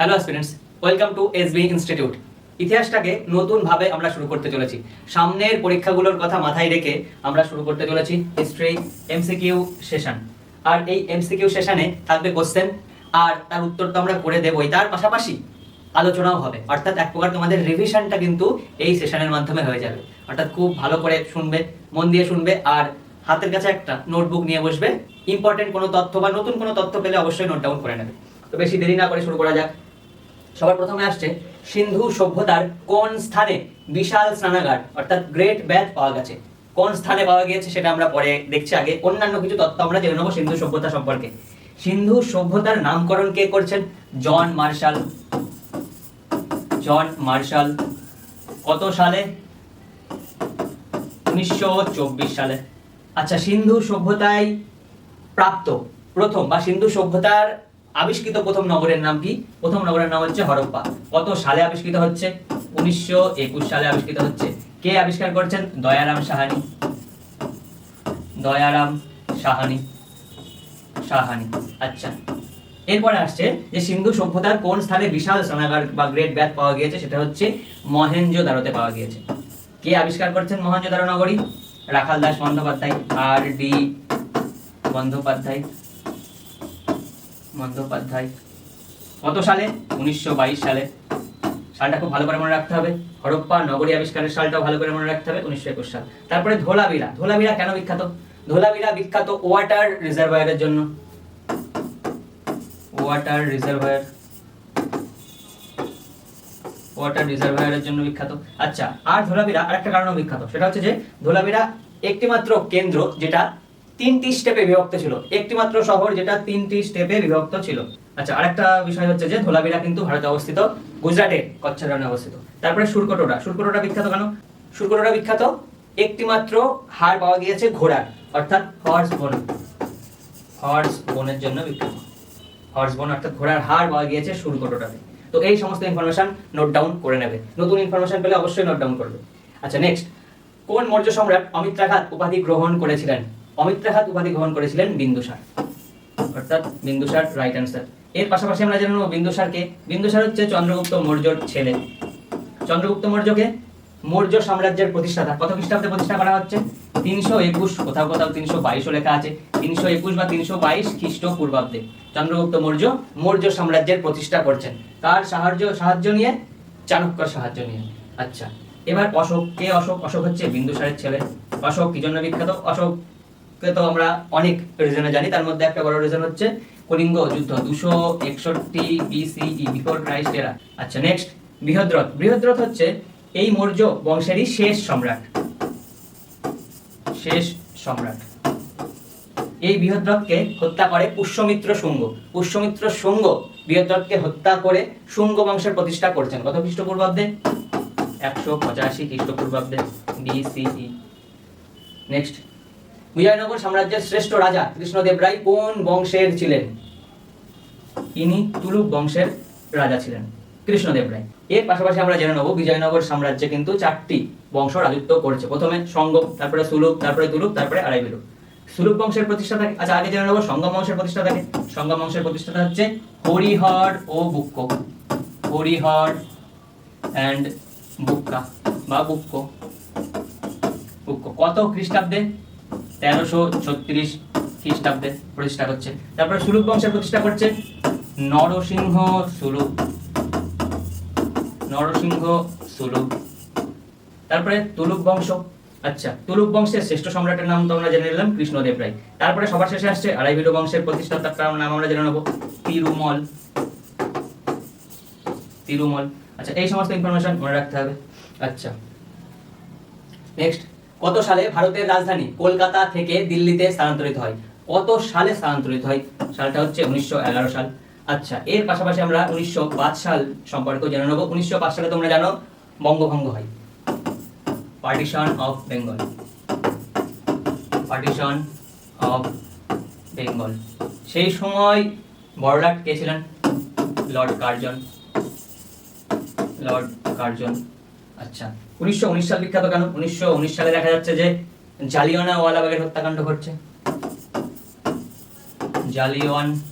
Hello students, welcome to SB institute. ইতিহাসটাকে নতুনভাবে আমরা শুরু করতে চলেছি। সামনের পরীক্ষাগুলোর কথা মাথায় রেখে আমরা শুরু করতে চলেছি হিস্ট্রি এমসিকিউ সেশন। আর এই এমসিকিউ সেশনে থাকবে কোশ্চেন, আর তার উত্তর তো আমরা করে দেবই, তার পাশাপাশি আলোচনাও হবে। অর্থাৎ এক প্রকার তোমাদের রিভিশনটা কিন্তু এই সেশনের মাধ্যমে হয়ে যাবে। অর্থাৎ খুব ভালো করে শুনবে, মন দিয়ে শুনবে, আর হাতের কাছে একটা নোটবুক নিয়ে বসবে। ইম্পর্টেন্ট কোনো তথ্য বা নতুন কোনো তথ্য পেলে অবশ্যই নোট ডাউন করে নেবে। তো বেশি দেরি না করে শুরু করা যাক। সবার প্রথমে আসছে সিন্ধু সভ্যতার কোন স্থানে বিশাল স্নানাগার অর্থাৎ গ্রেট ব্যাথ পাওয়া গেছে। কোন স্থানে পাওয়া গিয়েছে সেটা আমরা পরে দেখছি। আগে অন্যান্য কিছু তথ্য আমরা জেনে নেবো সিন্ধু সভ্যতা সম্পর্কে। সিন্ধু সভ্যতার নামকরণ কে করছেন? John Marshall. জন মার্শাল কত সালে? 1924 সালে। আচ্ছা, সিন্ধু সভ্যতায় প্রাপ্ত প্রথম বা সিন্ধু সভ্যতার আবিষ্কৃত প্রথম নগরের নাম কি? প্রথম নগরের নাম হচ্ছে হরপ্পা। কত সালে আবিষ্কৃত হচ্ছে? 1921 সালে আবিষ্কৃত হচ্ছে। কে আবিষ্কার করছেন? দয়ারাম সাহানি। দয়ারাম সাহানি। সাহানি। আচ্ছা, এরপরে আসছে যে সিন্ধু সভ্যতার কোন স্থানে বিশাল স্নানাগার বা গ্রেট ব্যাথ পাওয়া গিয়েছে, সেটা হচ্ছে মহেঞ্জোদারোতে পাওয়া গিয়েছে। কে আবিষ্কার করছেন মহেঞ্জোদারো নগরী? রাখাল দাস বন্দ্যোপাধ্যায়। আর ডি বন্দ্যোপাধ্যায়। বন্দ্যোপাধ্যায় কত সালে? 1922 সালে। সালটা খুব ভালো করে মনে রাখতে হবে। হরপ্পা নগরী আবিষ্কারের সালটাও ভালো করে মনে রাখতে হবে, 1921 সাল। তারপরে ধোলাভিরা। ধোলাভিরা কেন বিখ্যাত? ধোলাভিরা বিখ্যাত ওয়াটার রিজার্ভয়ারের জন্য। ওয়াটার রিজার্ভয়ার। ওয়াটার রিজার্ভয়ারের জন্য বিখ্যাত। আচ্ছা, আর ধোলাভিরা আরেকটা কারণে বিখ্যাত, সেটা হচ্ছে যে ধোলাভিরা একটিমাত্র কেন্দ্র যেটা 3টি স্টেপে বিভক্ত ছিল। একটিমাত্র শহর যেটা 3টি স্টেপে বিভক্ত ছিল। আচ্ছা, আরেকটা বিষয় হচ্ছে যে ধোলাভিরা কিন্তু ভারতে অবস্থিত, গুজরাটের কচ্ছ রণে অবস্থিত। তারপরে সুরকটোটা। সুরকটোটা বিখ্যাত কেন? সুরকটোটা বিখ্যাত একটিমাত্র হাড় পাওয়া গিয়েছে ঘোড়ার, অর্থাৎ হর্স বোন। হর্স বোনের জন্য বিখ্যাত। হর্স বোন অর্থাৎ ঘোড়ার হাড় পাওয়া গিয়েছে সুরকটোটাতে। তো এই সমস্ত ইনফরমেশন নোট ডাউন করে নেবে। নতুন ইনফরমেশন পেলে অবশ্যই নোট ডাউন করবে। আচ্ছা, নেক্সট, কোন মৌর্য সম্রাট অমিত্রাঘাত উপাধি গ্রহণ করেছিলেন? অমিত্রাঘাত উপাধি গ্রহণ করেছিলেন বিন্দুসার, অর্থাৎ বিন্দুসার রাইট অ্যান্সার। এর পাশাপাশি আমরা জেনে নেব বিন্দুসারকে। বিন্দুসার হচ্ছে চন্দ্রগুপ্ত মৌর্যর ছেলে। চন্দ্রগুপ্ত মৌর্যকে মৌর্য সাম্রাজ্যের প্রতিষ্ঠাতা কত খ্রিস্টাব্দে প্রতিষ্ঠা করা হচ্ছে? 321, কোথাও কোথাও 322 লেখা আছে। 321 বা 322 খ্রিস্টপূর্বাব্দে চন্দ্রগুপ্ত মৌর্য মৌর্য সাম্রাজ্যের প্রতিষ্ঠা করছেন। কার সাহায্য নিয়ে? চাণক্যর সাহায্য নিয়ে। আচ্ছা, এবার অশোক। কে অশোক? অশোক হচ্ছে বিন্দুসারের ছেলে। অশোক কি জন্য বিখ্যাত? অশোককে তো আমরা অনেক রিজনে জানি, তার মধ্যে একটা বড় রিজন হচ্ছে কলিঙ্গ যুদ্ধ 261 BCE, বিফোর ক্রাইস্ট এরা। আচ্ছা, নেক্সট, বৃহদ্রথ। বৃহদ্রথ হচ্ছে এই মৌর্য বংশেরই শেষ সম্রাট। শেষ সম্রাট। এই বৃহদ্রথকে হত্যা করে পুষ্যমিত্র শুঙ্গ। পুষ্যমিত্র শুঙ্গ বৃহদ্রথকে হত্যা করে শুঙ্গ বংশের প্রতিষ্ঠা করছেন কত খ্রিস্টপূর্বাব্দে? 185 খ্রিস্টপূর্বাব্দে BCE। নেক্সট, বিজয়নগর সাম্রাজ্যের শ্রেষ্ঠ রাজা কৃষ্ণদেব রায় কোন বংশের ছিলেন? ইনি তুলুক বংশের রাজা ছিলেন, কৃষ্ণদেব রায়। এর পাশাপাশি আমরা জেনে নেব বিজয়নগর সাম্রাজ্যে কিন্তু 4টি বংশ রাজত্ব করেছে। প্রথমে সঙ্গম, তারপরে সুলুক, তারপরে তুলুক, তারপরে আরাইবিলু। সুলুক বংশের প্রতিষ্ঠাতা। আচ্ছা, আগে জেনে নেব সঙ্গম বংশের প্রতিষ্ঠাতাকে। সঙ্গম বংশের প্রতিষ্ঠাতা হচ্ছে হরিহর ও বুক্ক। হরিহর এন্ড বুক্কা বা বুক্ক। বুক্ক কত খ্রিস্টাব্দে? 1336 খ্রিস্টাব্দে প্রতিষ্ঠা করছে। তারপরে সুলুক বংশের প্রতিষ্ঠা করছে নরসিংহ সুলুক। নরসিংহ সুলুক। তারপরে তুলুক বংশ। আচ্ছা, তুলুক বংশের শ্রেষ্ঠ সম্রাটের নাম তো আমরা জেনে নিলাম, কৃষ্ণদেব রায়। তারপরে সবার শেষে আসছে আরাইবিলু বংশের প্রতিষ্ঠাতার নাম আমরা জেনে নেব, তিরুমল। তিরুমল। আচ্ছা, এই সমস্ত ইনফরমেশন মনে রাখতে হবে। আচ্ছা, নেক্সট, কত সালে ভারতের রাজধানী কলকাতা থেকে দিল্লিতে স্থানান্তরিত হয়? কত সালে স্থানান্তরিত হয়? সালটা হচ্ছে 1911 সাল। আচ্ছা, এর পাশাপাশি আমরা 1905 সাল সম্পর্কে জেনে নেব। 1905 সালে তোমরা জানো বঙ্গভঙ্গ হয়, partition of Bengal. Partition of Bengal. সেই সময় বড়লাট কে ছিলেন? Lord Curzon. Lord Curzon. আচ্ছা, 1919 সাল বিখ্যাত কেন? 1919 সালে দেখা যাচ্ছে যে জালিয়ানওয়ালাবাগের হত্যাকাণ্ড ঘটছে। জালিয়ানওয়ালাবাগ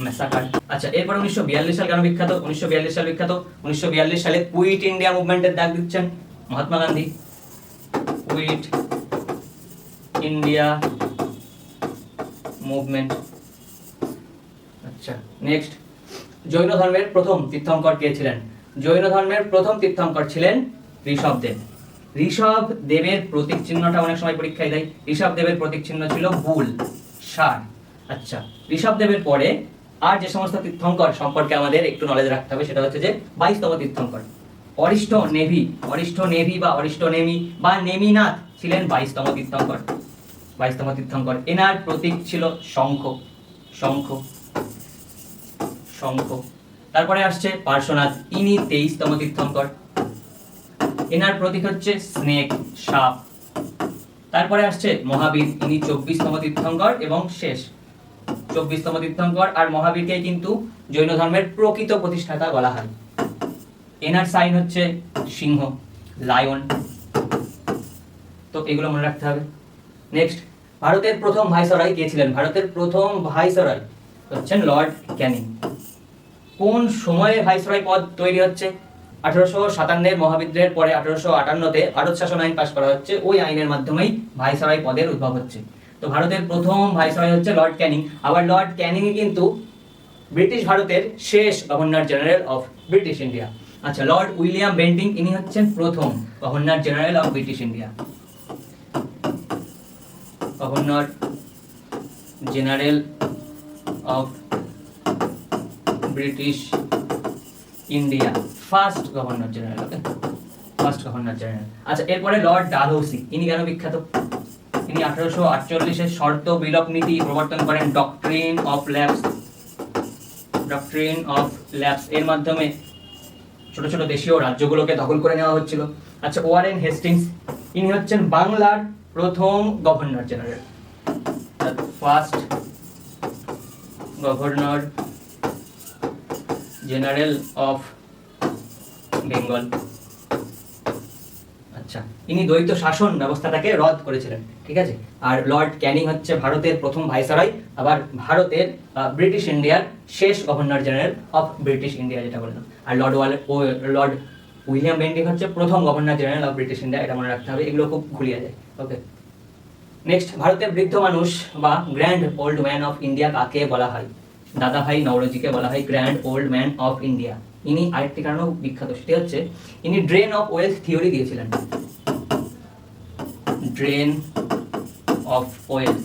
ম্যাসাকার। আচ্ছা, এরপর 1942 সাল কেন বিখ্যাত? 1942 সাল বিখ্যাত, 1942 সালে কুইট ইন্ডিয়া মুভমেন্টের ডাক দিচ্ছেন Mahatma Gandhi. Quit India movement. আচ্ছা, নেক্সট, জৈন ধর্মের প্রথম তীর্থঙ্কর কে ছিলেন? জৈন ধর্মের প্রথম তীর্থঙ্কর ছিলেন ঋষভদেব। ঋষভদেবের প্রতীক চিহ্নটা অনেক সময় পরীক্ষায় দেয়। ঋষভদেবের প্রতীক চিহ্ন ছিল বুল, ষাঁড়। আচ্ছা, ঋষভদেবের পরে আর যে সমস্ত তীর্থঙ্কর সম্পর্কে আমাদের একটু নলেজ রাখতে হবে সেটা হচ্ছে যে 22তম তীর্থঙ্কর অরিষ্ট নেভি। অরিষ্ট নেভি বা অরিষ্ট নেমি বা নেমিনাথ ছিলেন 22তম তীর্থঙ্কর। 22তম তীর্থঙ্কর। এনার প্রতীক ছিল শঙ্খ, শঙ্খ, শঙ্খ। তারপরে আসছে পার্শ্বনাথ, ইনি 23তম তীর্থঙ্কর। এনার প্রতীক হচ্ছে স্নেক, সাপ। তারপরে আসছে মহাবীর, ইনি 24তম তীর্থঙ্কর এবং শেষ 24তম তীর্থঙ্কর। আর মহাবীরকে কিন্তু জৈন ধর্মের প্রকৃত প্রতিষ্ঠাতা বলা হয়। এনার সাইন হচ্ছে সিংহ, লায়ন। তো এগুলো মনে রাখতে হবে। নেক্সট, ভারতের প্রথম ভাইসরয় কে ছিলেন? ভারতের প্রথম ভাইসরয় হচ্ছেন লর্ড ক্যানিং। কোন সময়ে ভাইসরয় পদ তৈরি হচ্ছে? 1857 মহাবিদ্রোহের পরে 1858-তে ভারত শাসন আইন পাশ করা হচ্ছে। ওই আইনের মাধ্যমেই ভাইসরয় পদের উদ্ভব হচ্ছে। তো ভারতের প্রথম ভাইসরয় হচ্ছে লর্ড ক্যানিং। আবার লর্ড ক্যানিং কিন্তু ব্রিটিশ ভারতের শেষ governor general of British India. আচ্ছা, লর্ড উইলিয়াম বেন্টিং, ইনি হচ্ছেন প্রথম governor general of British India. Governor general of British India, first governor general. Okay, first governor general. আচ্ছা, এরপরে লর্ড ডালহৌসি, ইনি কেন বিখ্যাত? ইনি 1848-এ শর্ত বিলোপ নীতি প্রবর্তন করেন, doctrine of lapse. Doctrine of lapse এর মাধ্যমে ছোট ছোট দেশীয় রাজ্যগুলোকে দখল করে নেওয়া হচ্ছিল। আচ্ছা, ওয়ারেন হেস্টিংস, ইনি হচ্ছেন বাংলার প্রথম governor general, first governor general of Bengal. আচ্ছা, ইনি দ্বৈত শাসন ব্যবস্থাটাকে রদ করেছিলেন। ঠিক আছে। আর লর্ড ক্যানিং হচ্ছে ভারতের প্রথম ভাইসরয়, আবার ভারতের ব্রিটিশ ইন্ডিয়ার শেষ governor general of British India যেটা বললাম। আর লর্ড উইলিয়াম বেন্টিং হচ্ছে প্রথম governor general of British India. এটা মনে রাখতে হবে, এগুলো খুব ঘুরিয়ে যায়। ওকে, নেক্সট, ভারতের বৃদ্ধ মানুষ বা grand old man of India কাকে বলা হয়? দাদাভাই নওরোজিকে বলা হয় grand old man of India. ইনি আরেকটি কারণেও বিখ্যাত, সেটি হচ্ছে ইনি ড্রেন অফ ওয়েলথ থিওরি দিয়েছিলেন। ড্রেন অফ ওয়েলথ,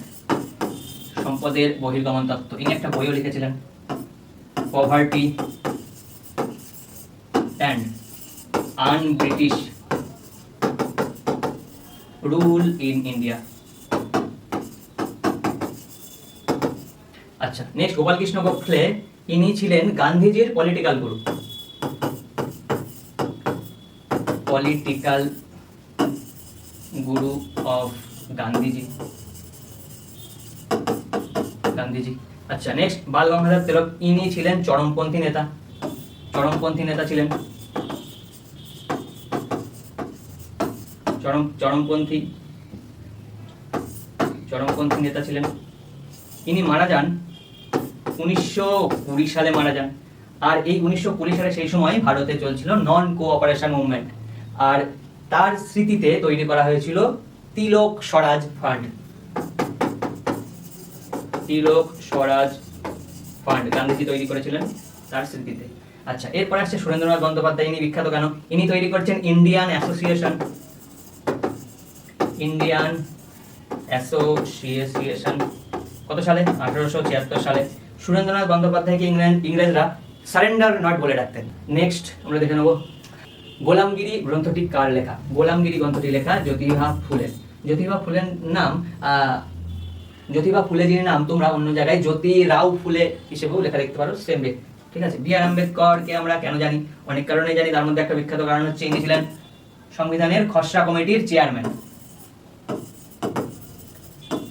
সম্পদের বহির্গমন তত্ত্ব। ইনি একটা বইও লিখেছিলেন, poverty and un-British rule in India. আচ্ছা, নেক্সট, গোপালকৃষ্ণ গোখলে, ইনি ছিলেন গান্ধীজির political Guru. Political Guru of Gandhiji. Gandhiji. আচ্ছা, নেক্সট, বাল গঙ্গাধর তিলক, ইনি ছিলেন চরমপন্থী নেতা। চরমপন্থী নেতা ছিলেন, চরমপন্থী নেতা ছিলেন। ইনি মারা যান 1920 সালে মারা যান। আর এই 1920 সালে সেই সময় ভারতে চলছিল নন কোঅপারেশন মুভমেন্ট। আর তার স্মৃতিতে তৈরি করা হয়েছিল তিলক স্বরাজ ফান্ড। তিলক স্বরাজ ফান্ড গান্ধীজি তৈরি করেছিলেন তার স্মৃতিতে। আচ্ছা, এরপর আসছে সুরেন্দ্রনাথ বন্দ্যোপাধ্যায়। ইনি বিখ্যাত কেন? ইনি তৈরি করছেন ইন্ডিয়ান অ্যাসোসিয়েশন। ইন্ডিয়ান অ্যাসোসিয়েশন কত সালে? 1876 সালে। সুরেন্দ্রনাথ বন্দ্যোপাধ্যায়কে ইংরেজরা সারেন্ডার নট বলে ডাকতেন। নেক্সট আমরা দেখে নেব, গোলামগিরি গ্রন্থটি কার লেখা? গোলামগিরি গ্রন্থটি লেখা জ্যোতিবা ফুলের। জ্যোতিবা ফুলের নাম, জ্যোতিবা ফুলেজির নাম তোমরা অন্য জায়গায় জ্যোতিরাও ফুলে হিসেবেও লেখা দেখতে পারো, সেম ব্যক্তি। ঠিক আছে। বি আর আম্বেদকরকে আমরা কেন জানি? অনেক কারণে জানি, তার মধ্যে একটা বিখ্যাত কারণ হচ্ছে ইনি ছিলেন সংবিধানের খসড়া কমিটির chairman.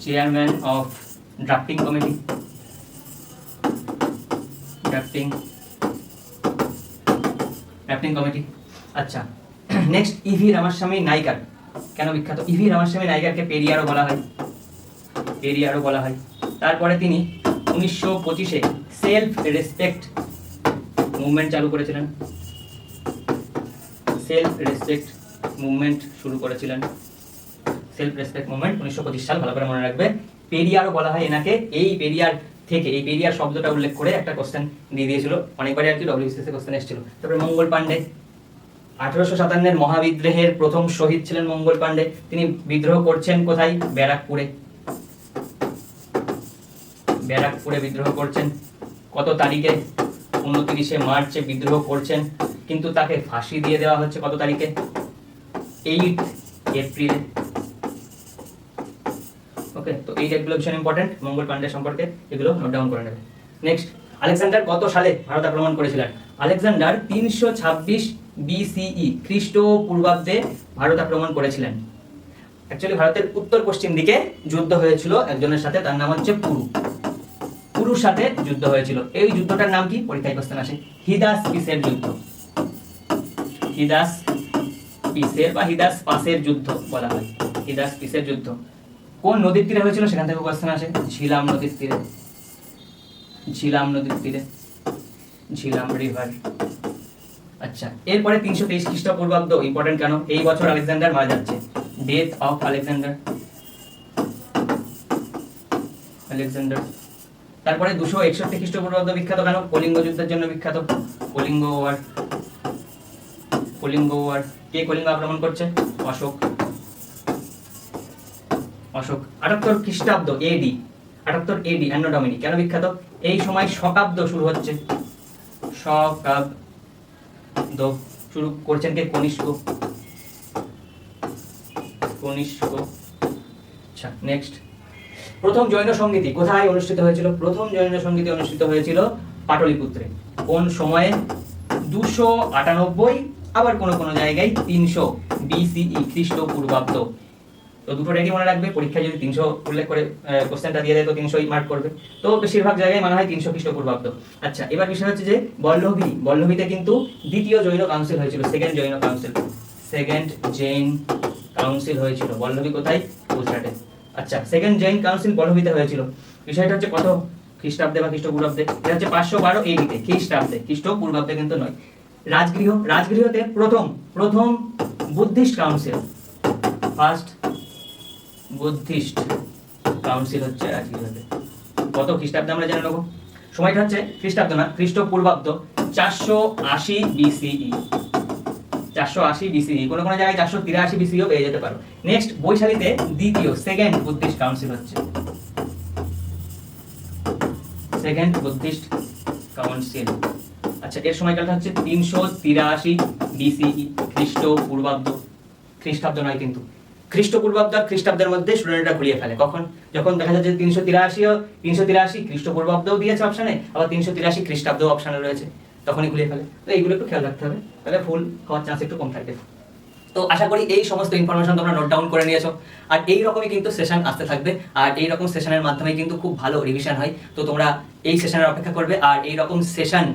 Chairman of drafting committee. Drafting committee. আচ্ছা, নেক্সট, ইভি রামাস্বামী নাইকার কেন বিখ্যাত? ইভি রামাস্বামী নাইকারকে পেরিয়ারও বলা হয়। পেরিয়ারও বলা হয়। তারপরে তিনি 1925-এ সেলফ রেসপেক্ট মুভমেন্ট চালু করেছিলেন, সেলফ রেসপেক্ট মুভমেন্ট শুরু করেছিলেন, সেলফ রেসপেক্ট মুভমেন্ট 1925 সাল, ভালো করে মনে রাখবে। পেরিয়ারও বলা হয় এনাকে, এই পেরিয়ার থেকে, এই পেরিয়ার শব্দটা উল্লেখ করে একটা কোশ্চেন দিয়ে দিয়েছিল অনেকবারই আর কি, ডব্লিউবিসিএস কোশ্চেন এসেছিল। তারপরে মঙ্গল পান্ডে, 1857-এর মহাবিদ্রোহের প্রথম শহীদ ছিলেন মঙ্গল পান্ডে। তিনি বিদ্রোহ করছেন কোথায়? ব্যারাকপুরে, ব্যারাকপুরে বিদ্রোহ করছেন। কত তারিখে? 29শে মার্চে বিদ্রোহ করছেন, কিন্তু তাকে ফাঁসি দিয়ে দেওয়া হচ্ছে কত তারিখে? 8 এপ্রিলে। ওকে, তো এই ডেটগুলো ভীষণ ইম্পর্টেন্ট মঙ্গল পান্ডে সম্পর্কে, এগুলো নোট ডাউন করে নেবে। নেক্সট, আলেকজান্ডার কত সালে ভারত আক্রমণ করেছিলেন? আলেকজান্ডার 326 বিসিই খ্রিস্টপূর্বাব্দে ভারত আক্রমণ করেছিলেন। অ্যাকচুয়ালি ভারতের উত্তর পশ্চিম দিকে যুদ্ধ হয়েছিল একজনের সাথে, তার নাম হচ্ছে পুরু, পুরুর সাথে যুদ্ধ হয়েছিল। এই যুদ্ধটার নাম কি? পরীক্ষায় কোশ্চেন আসে, হিদাস পিসের যুদ্ধ, হিদাস পিসের বা হিদাস পাসের যুদ্ধ বলা হয়, হিদাস পিসের যুদ্ধ। কোন নদীর তীরে হয়েছিল? সেখান থেকে কোশ্চেন আসে, ঝিলাম নদীর তীরে, ঝিলাম নদীর তীরে, ঝিলাম রিভার। আচ্ছা, এরপরে 323 খ্রিস্টপূর্বাব্দ ইম্পর্টেন্ট কেন? এই বছর আলেকজান্ডার মারা যাচ্ছে, ডেথ অফ আলেকজান্ডার, আলেকজান্ডার। তারপরে 261 খ্রিস্টপূর্বাব্দ বিখ্যাত কেন? কলিঙ্গ যুদ্ধের জন্য বিখ্যাত, কলিঙ্গ ওয়ার, কলিঙ্গ ওয়ার। কে কলিঙ্গ আক্রমণ করছে? অশোক, অশোক। 78 খ্রিস্টাব্দ এডি, 78 এডি অ্যানো ডমিনি কেন বিখ্যাত? এই সময় শকাব্দ শুরু হচ্ছে, শকাব্দ শুরু করছেন কে? কনিষ্ক, কনিষ্ক। আচ্ছা, নেক্সট, প্রথম জৈন সঙ্গীতি কোথায় অনুষ্ঠিত হয়েছিল? প্রথম জৈন সঙ্গীতি অনুষ্ঠিত হয়েছিল পাটলিপুত্রে। কোন সময়ে? 298, আবার কোন কোন জায়গায় 300 বিসিই খ্রিস্টপূর্বাব্দ। তো দুটো রেডি মনে রাখবে, পরীক্ষায় যদি 300 উল্লেখ করে কোশ্চেনটা দিয়ে দেয় তো 300ই মার্ক করবে। তো বেশিরভাগ জায়গায় মনে হয় 300 খ্রিস্টপূর্বাব্দ। আচ্ছা, এবার বিষয় হচ্ছে যে বল্লভী, বল্লভীতে কিন্তু দ্বিতীয় জৈন কাউন্সিল হয়েছিল, second Jain council, second Jain council হয়েছিল বল্লভী কোথায়? গুজরাটে। আচ্ছা, সেকেন্ড জৈন কাউন্সিল বল্লভীতে হয়েছিল। বিষয়টা হচ্ছে কত খ্রিস্টাব্দে বা খ্রিস্টপূর্বাব্দে? এটা হচ্ছে 512 এডিতে, খ্রিস্টাব্দে, খ্রিস্টপূর্বাব্দে কিন্তু নয়। রাজগৃহ, রাজগৃহতে প্রথম প্রথম Buddhist council, first Buddhist council হচ্ছে রাজগৃহতে। কত খ্রিস্টাব্দে আমরা জেনে নেব। সময়টা হচ্ছে খ্রিস্টাব্দ না, খ্রিস্টপূর্বাব্দ, 480 বিসিই, 480 বিসিই, কোন কোন জায়গায় 483 বিসিও পেয়ে যেতে পারো। নেক্সট, বৈশালীতে দ্বিতীয়, সেকেন্ড বুদ্ধিস্ট কাউন্সিল হচ্ছে, সেকেন্ড বুদ্ধিস্ট কাউন্সিল। আচ্ছা, এর সময়কালটা হচ্ছে 383 বিসিই, খ্রিস্টপূর্বাব্দ, খ্রিস্টাব্দ নয় কিন্তু। খ্রিস্টপূর্বাব্দ আর খ্রিস্টাব্দের মধ্যে স্টুডেন্টরা ঘুরিয়ে ফেলে, কখন? যখন দেখা যাচ্ছে 383 খ্রিস্টপূর্বাব্দও দিয়েছে অপশনে, আবার 383 খ্রিস্টাব্দ অপশনে রয়েছে, তখনই ঘুরিয়ে ফেলে। তো এইগুলো একটু খেয়াল রাখতে হবে, তাহলে ভুল হওয়ার চান্স একটু কম থাকবে। তো আশা করি এই সমস্ত ইনফরমেশন তোমরা নোট ডাউন করে নিয়েছো। আর এই রকমই কিন্তু সেশন আসতে থাকবে, আর এই রকম সেশনের মাধ্যমে কিন্তু খুব ভালো রিভিশন হয়। তো তোমরা এই সেশনের অপেক্ষা করবে, আর এই রকম সেশন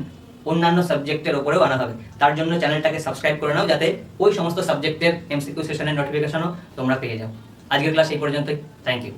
অন্যান্য সাবজেক্টের উপরেও আনা হবে। তার জন্য চ্যানেলটাকে সাবস্ক্রাইব করে নাও, যাতে ওই সমস্ত সাবজেক্টের এমসিকিউ সেশনের নোটিফিকেশনও তোমরা পেয়ে যাও। আজকের ক্লাস এই পর্যন্তই। Thank you.